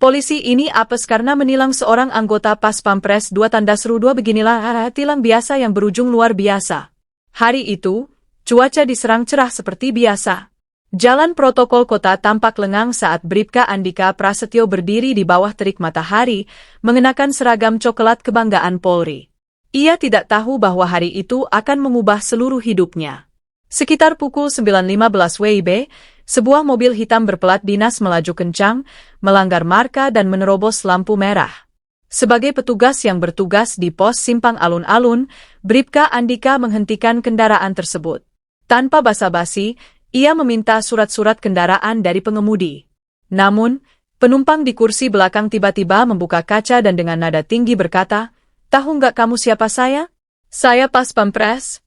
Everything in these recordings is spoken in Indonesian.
Polisi ini apes karena menilang seorang anggota Pas Pampres 2 tanda seru 2 beginilah tilang biasa yang berujung luar biasa. Hari itu, cuaca diserang cerah seperti biasa. Jalan protokol kota tampak lengang saat Bribka Andika Prasetyo berdiri di bawah terik matahari, mengenakan seragam coklat kebanggaan Polri. Ia tidak tahu bahwa hari itu akan mengubah seluruh hidupnya. Sekitar pukul 9.15 WIB, sebuah mobil hitam berplat dinas melaju kencang, melanggar marka dan menerobos lampu merah. Sebagai petugas yang bertugas di pos Simpang Alun-Alun, Bribka Andika menghentikan kendaraan tersebut. Tanpa basa-basi, ia meminta surat-surat kendaraan dari pengemudi. Namun, penumpang di kursi belakang tiba-tiba membuka kaca dan dengan nada tinggi berkata, "Tahu nggak kamu siapa saya? Saya Pas Pampres."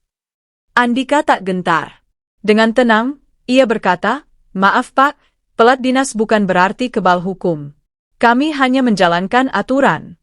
Andika tak gentar. Dengan tenang, ia berkata, "Maaf Pak, pelat dinas bukan berarti kebal hukum. Kami hanya menjalankan aturan."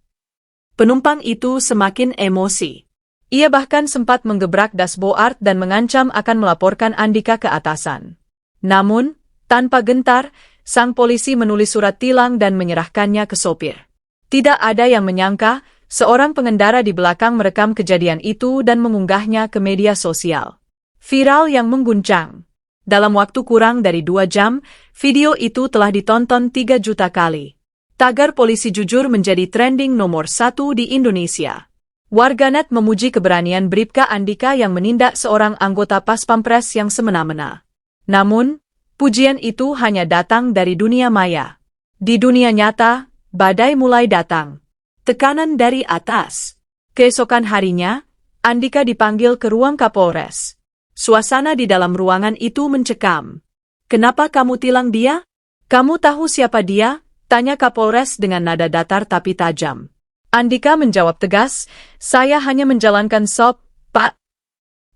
Penumpang itu semakin emosi. Ia bahkan sempat menggebrak dashboard dan mengancam akan melaporkan Andika ke atasan. Namun, tanpa gentar, sang polisi menulis surat tilang dan menyerahkannya ke sopir. Tidak ada yang menyangka, seorang pengendara di belakang merekam kejadian itu dan mengunggahnya ke media sosial. Viral yang mengguncang. Dalam waktu kurang dari 2 jam, video itu telah ditonton 3 juta kali. Tagar polisi jujur menjadi trending nomor 1 di Indonesia. Warganet memuji keberanian Bribka Andika yang menindak seorang anggota Pas Pampres yang semena-mena. Namun, pujian itu hanya datang dari dunia maya. Di dunia nyata, badai mulai datang. Tekanan dari atas. Keesokan harinya, Andika dipanggil ke ruang Kapolres. Suasana di dalam ruangan itu mencekam. "Kenapa kamu tilang dia? Kamu tahu siapa dia?" tanya Kapolres dengan nada datar tapi tajam. Andika menjawab tegas, "Saya hanya menjalankan SOP, Pak."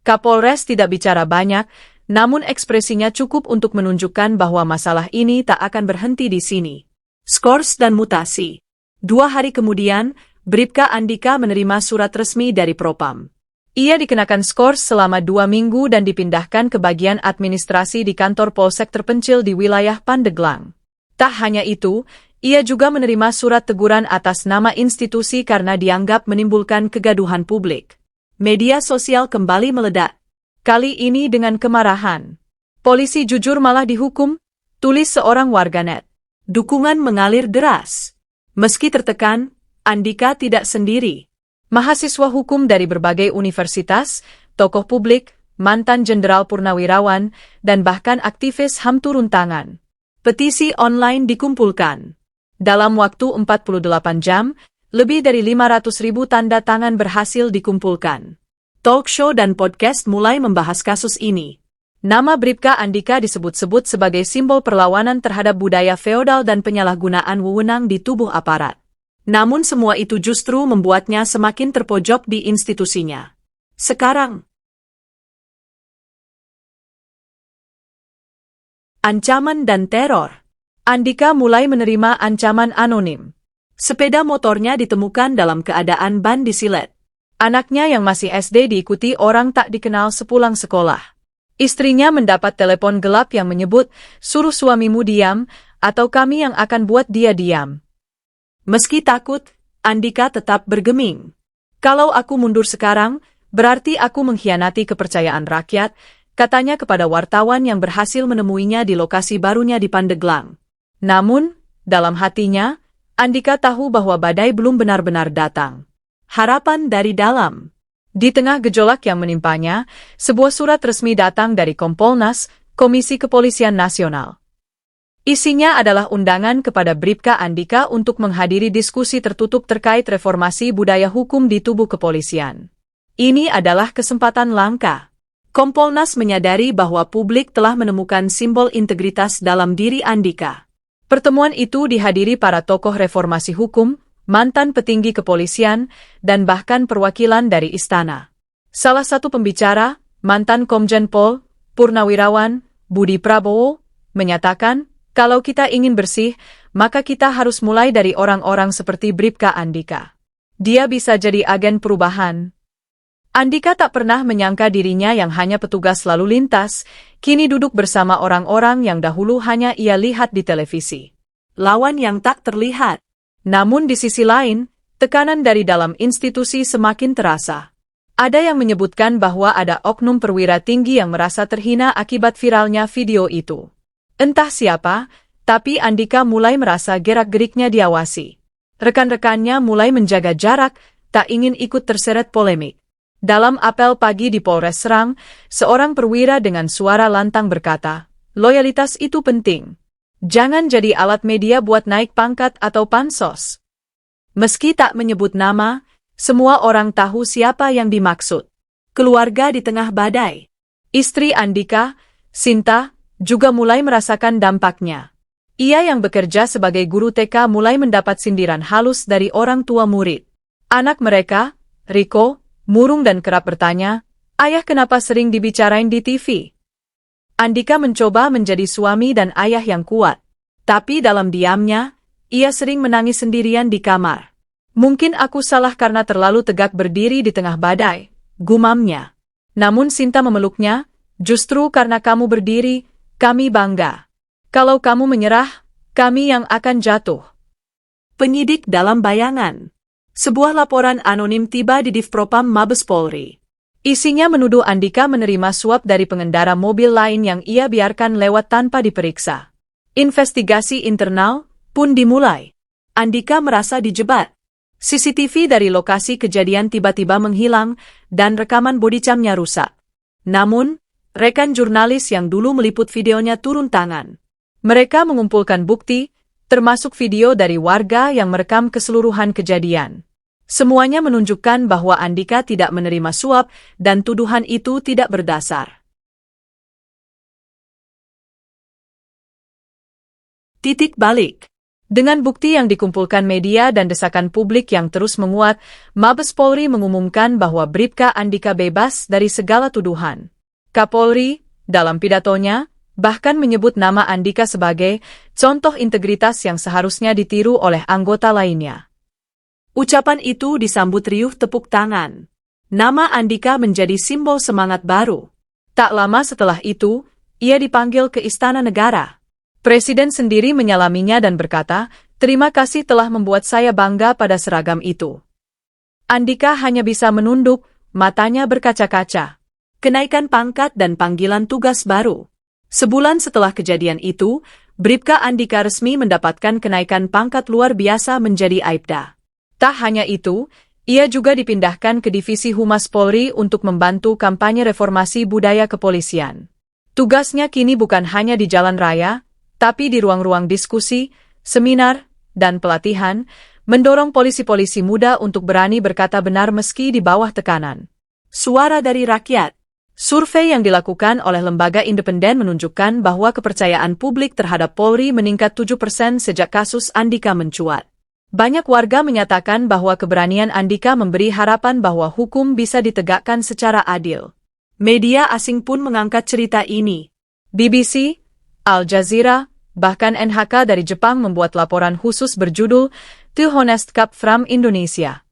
Kapolres tidak bicara banyak, namun ekspresinya cukup untuk menunjukkan bahwa masalah ini tak akan berhenti di sini. Skors dan mutasi. 2 hari kemudian, Bribka Andika menerima surat resmi dari Propam. Ia dikenakan skors selama 2 minggu dan dipindahkan ke bagian administrasi di kantor Polsek terpencil di wilayah Pandeglang. Tak hanya itu, ia juga menerima surat teguran atas nama institusi karena dianggap menimbulkan kegaduhan publik. Media sosial kembali meledak. Kali ini dengan kemarahan. "Polisi jujur malah dihukum," tulis seorang warganet. Dukungan mengalir deras. Meski tertekan, Andika tidak sendiri. Mahasiswa hukum dari berbagai universitas, tokoh publik, mantan jenderal purnawirawan, dan bahkan aktivis HAM turun tangan. Petisi online dikumpulkan. Dalam waktu 48 jam, lebih dari 500.000 tanda tangan berhasil dikumpulkan. Talk show dan podcast mulai membahas kasus ini. Nama Bribka Andika disebut-sebut sebagai simbol perlawanan terhadap budaya feodal dan penyalahgunaan wewenang di tubuh aparat. Namun semua itu justru membuatnya semakin terpojok di institusinya. Sekarang, ancaman dan teror. Andika mulai menerima ancaman anonim. Sepeda motornya ditemukan dalam keadaan ban disilet. Anaknya yang masih SD diikuti orang tak dikenal sepulang sekolah. Istrinya mendapat telepon gelap yang menyebut, "Suruh suamimu diam, atau kami yang akan buat dia diam." Meski takut, Andika tetap bergeming. "Kalau aku mundur sekarang, berarti aku mengkhianati kepercayaan rakyat," katanya kepada wartawan yang berhasil menemuinya di lokasi barunya di Pandeglang. Namun, dalam hatinya, Andika tahu bahwa badai belum benar-benar datang. Harapan dari dalam. Di tengah gejolak yang menimpanya, sebuah surat resmi datang dari Kompolnas, Komisi Kepolisian Nasional. Isinya adalah undangan kepada Bribka Andika untuk menghadiri diskusi tertutup terkait reformasi budaya hukum di tubuh kepolisian. Ini adalah kesempatan langka. Kompolnas menyadari bahwa publik telah menemukan simbol integritas dalam diri Andika. Pertemuan itu dihadiri para tokoh reformasi hukum, mantan petinggi kepolisian, dan bahkan perwakilan dari istana. Salah satu pembicara, mantan Komjen Pol, Purnawirawan, Budi Prabowo, menyatakan, "Kalau kita ingin bersih, maka kita harus mulai dari orang-orang seperti Bribka Andika. Dia bisa jadi agen perubahan." Andika tak pernah menyangka dirinya yang hanya petugas lalu lintas, kini duduk bersama orang-orang yang dahulu hanya ia lihat di televisi. lawan yang tak terlihat. Namun di sisi lain, tekanan dari dalam institusi semakin terasa. Ada yang menyebutkan bahwa ada oknum perwira tinggi yang merasa terhina akibat viralnya video itu. Entah siapa, tapi Andika mulai merasa gerak-geriknya diawasi. Rekan-rekannya mulai menjaga jarak, tak ingin ikut terseret polemik. Dalam apel pagi di Polres Serang, seorang perwira dengan suara lantang berkata, "Loyalitas itu penting. Jangan jadi alat media buat naik pangkat atau pansos." Meski tak menyebut nama, semua orang tahu siapa yang dimaksud. Keluarga di tengah badai. Istri Andika, Sinta, juga mulai merasakan dampaknya. Ia yang bekerja sebagai guru TK mulai mendapat sindiran halus dari orang tua murid. Anak mereka, Riko, murung dan kerap bertanya, "Ayah kenapa sering dibicarain di TV?" Andika mencoba menjadi suami dan ayah yang kuat. Tapi dalam diamnya, ia sering menangis sendirian di kamar. "Mungkin aku salah karena terlalu tegak berdiri di tengah badai," gumamnya. Namun Sinta memeluknya, "Justru karena kamu berdiri, kami bangga. Kalau kamu menyerah, kami yang akan jatuh." Penyidik dalam bayangan. Sebuah laporan anonim tiba di Divpropam Mabes Polri. Isinya menuduh Andika menerima suap dari pengendara mobil lain yang ia biarkan lewat tanpa diperiksa. Investigasi internal pun dimulai. Andika merasa dijebak. CCTV dari lokasi kejadian tiba-tiba menghilang dan rekaman bodycam-nya rusak. Namun, rekan jurnalis yang dulu meliput videonya turun tangan. Mereka mengumpulkan bukti, termasuk video dari warga yang merekam keseluruhan kejadian. Semuanya menunjukkan bahwa Andika tidak menerima suap dan tuduhan itu tidak berdasar. Titik balik. Dengan bukti yang dikumpulkan media dan desakan publik yang terus menguat, Mabes Polri mengumumkan bahwa Bribka Andika bebas dari segala tuduhan. Kapolri, dalam pidatonya, bahkan menyebut nama Andika sebagai contoh integritas yang seharusnya ditiru oleh anggota lainnya. Ucapan itu disambut riuh tepuk tangan. Nama Andika menjadi simbol semangat baru. Tak lama setelah itu, ia dipanggil ke Istana Negara. Presiden sendiri menyalaminya dan berkata, "Terima kasih telah membuat saya bangga pada seragam itu." Andika hanya bisa menunduk, matanya berkaca-kaca. Kenaikan pangkat dan panggilan tugas baru. Sebulan setelah kejadian itu, Bribka Andika resmi mendapatkan kenaikan pangkat luar biasa menjadi Aibda. Tak hanya itu, ia juga dipindahkan ke Divisi Humas Polri untuk membantu kampanye reformasi budaya kepolisian. Tugasnya kini bukan hanya di jalan raya, tapi di ruang-ruang diskusi, seminar, dan pelatihan, mendorong polisi-polisi muda untuk berani berkata benar meski di bawah tekanan. Suara dari rakyat. Survei yang dilakukan oleh lembaga independen menunjukkan bahwa kepercayaan publik terhadap Polri meningkat 7% sejak kasus Andika mencuat. Banyak warga menyatakan bahwa keberanian Andika memberi harapan bahwa hukum bisa ditegakkan secara adil. Media asing pun mengangkat cerita ini. BBC, Al Jazeera, bahkan NHK dari Jepang membuat laporan khusus berjudul The Honest Cup from Indonesia.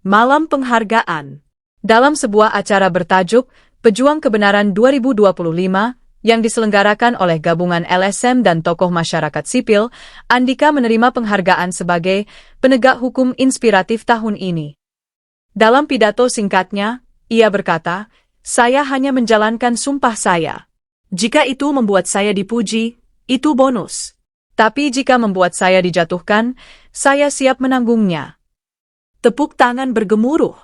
Malam penghargaan. Dalam sebuah acara bertajuk Pejuang Kebenaran 2025, yang diselenggarakan oleh gabungan LSM dan tokoh masyarakat sipil, Andika menerima penghargaan sebagai penegak hukum inspiratif tahun ini. Dalam pidato singkatnya, ia berkata, "Saya hanya menjalankan sumpah saya. Jika itu membuat saya dipuji, itu bonus. Tapi jika membuat saya dijatuhkan, saya siap menanggungnya." Tepuk tangan bergemuruh.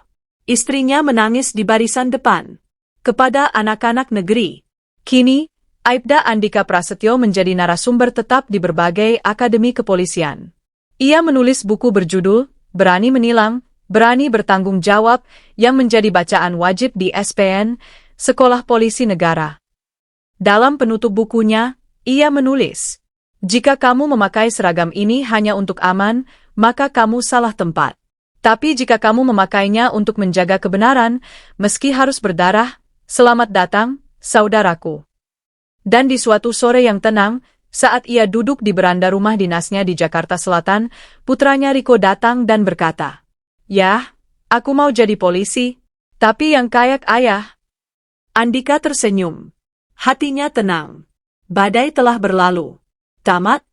Istrinya menangis di barisan depan. Kepada anak-anak negeri. Kini, Aibda Andika Prasetyo menjadi narasumber tetap di berbagai akademi kepolisian. Ia menulis buku berjudul Berani Menilang, Berani Bertanggung Jawab yang menjadi bacaan wajib di SPN, Sekolah Polisi Negara. Dalam penutup bukunya, ia menulis, "Jika kamu memakai seragam ini hanya untuk aman, maka kamu salah tempat. Tapi jika kamu memakainya untuk menjaga kebenaran, meski harus berdarah, selamat datang, saudaraku." Dan di suatu sore yang tenang, saat ia duduk di beranda rumah dinasnya di Jakarta Selatan, putranya Riko datang dan berkata, "Yah, aku mau jadi polisi, tapi yang kayak ayah." Andika tersenyum. Hatinya tenang. Badai telah berlalu. Tamat.